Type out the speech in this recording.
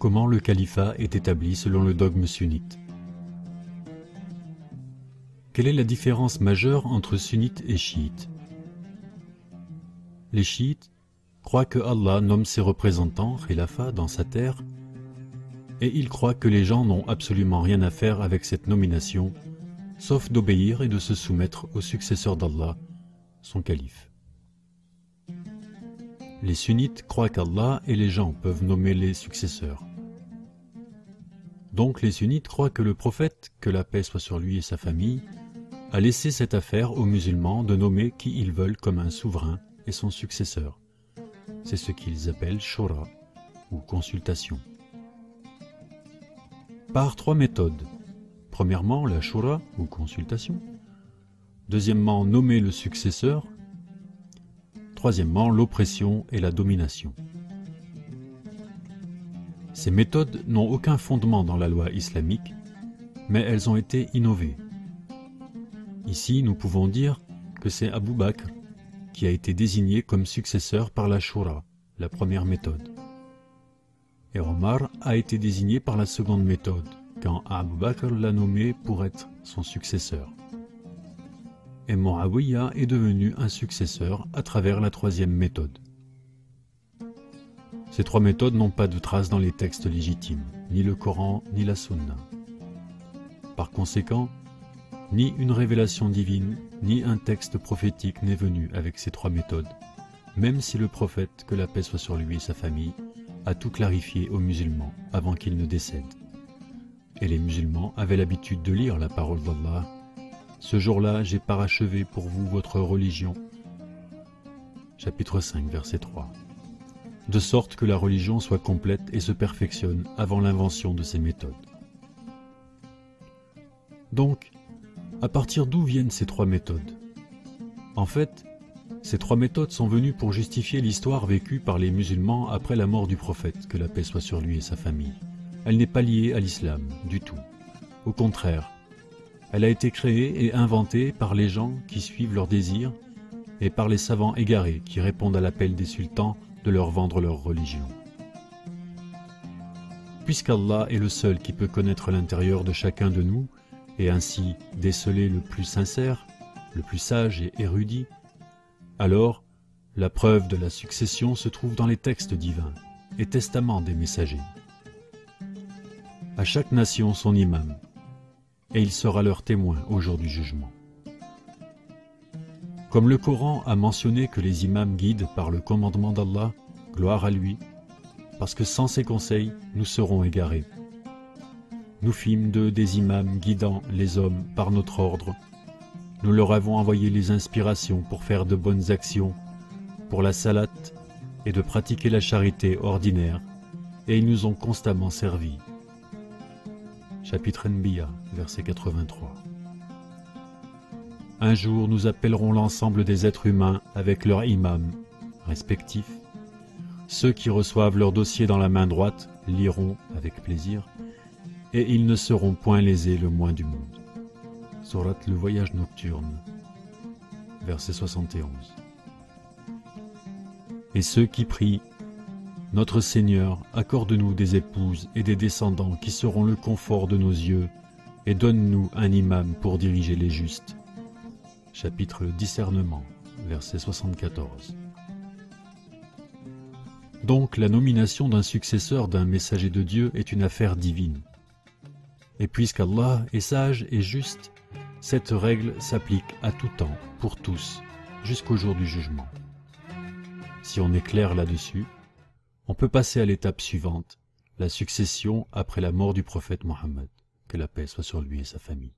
Comment le califat est établi selon le dogme sunnite? Quelle est la différence majeure entre sunnites et chiites? Les chiites croient que Allah nomme ses représentants, khilafa, dans sa terre, et ils croient que les gens n'ont absolument rien à faire avec cette nomination, sauf d'obéir et de se soumettre au successeur d'Allah, son calife. Les sunnites croient qu'Allah et les gens peuvent nommer les successeurs. Donc les sunnites croient que le prophète, que la paix soit sur lui et sa famille, a laissé cette affaire aux musulmans de nommer qui ils veulent comme un souverain et son successeur. C'est ce qu'ils appellent shura, ou consultation. Par trois méthodes. Premièrement, la shura, ou consultation. Deuxièmement, nommer le successeur. Troisièmement, l'oppression et la domination. Ces méthodes n'ont aucun fondement dans la loi islamique, mais elles ont été innovées. Ici, nous pouvons dire que c'est Abu Bakr qui a été désigné comme successeur par la shura, la première méthode. Et Omar a été désigné par la seconde méthode, quand Abu Bakr l'a nommé pour être son successeur. Et Muawiyya est devenu un successeur à travers la troisième méthode. Ces trois méthodes n'ont pas de traces dans les textes légitimes, ni le Coran, ni la Sunna. Par conséquent, ni une révélation divine, ni un texte prophétique n'est venu avec ces trois méthodes, même si le prophète, que la paix soit sur lui et sa famille, a tout clarifié aux musulmans avant qu'il ne décède. Et les musulmans avaient l'habitude de lire la parole d'Allah. Ce jour-là, j'ai parachevé pour vous votre religion. Chapitre 5, verset 3. De sorte que la religion soit complète et se perfectionne avant l'invention de ces méthodes. Donc, à partir d'où viennent ces trois méthodes? En fait, ces trois méthodes sont venues pour justifier l'histoire vécue par les musulmans après la mort du prophète, que la paix soit sur lui et sa famille. Elle n'est pas liée à l'islam, du tout. Au contraire, elle a été créée et inventée par les gens qui suivent leurs désirs et par les savants égarés qui répondent à l'appel des sultans de leur vendre leur religion. Puisqu'Allah est le seul qui peut connaître l'intérieur de chacun de nous et ainsi déceler le plus sincère, le plus sage et érudit, alors la preuve de la succession se trouve dans les textes divins et testaments des messagers. À chaque nation son imam, et il sera leur témoin au jour du jugement. Comme le Coran a mentionné que les imams guident par le commandement d'Allah, gloire à lui, parce que sans ses conseils, nous serons égarés. Nous fîmes d'eux des imams guidant les hommes par notre ordre. Nous leur avons envoyé les inspirations pour faire de bonnes actions, pour la salate et de pratiquer la charité ordinaire, et ils nous ont constamment servis. Chapitre Anbiya, verset 83. Un jour, nous appellerons l'ensemble des êtres humains avec leurs imams respectifs. Ceux qui reçoivent leur dossier dans la main droite liront avec plaisir, et ils ne seront point lésés le moins du monde. Sourate le voyage nocturne, verset 71. Et ceux qui prient, notre Seigneur, accorde-nous des épouses et des descendants qui seront le confort de nos yeux, et donne-nous un imam pour diriger les justes. Chapitre Discernement, verset 74. Donc la nomination d'un successeur d'un messager de Dieu est une affaire divine. Et puisqu'Allah est sage et juste, cette règle s'applique à tout temps, pour tous, jusqu'au jour du jugement. Si on est clair là-dessus, on peut passer à l'étape suivante, la succession après la mort du prophète Mohammed, que la paix soit sur lui et sa famille.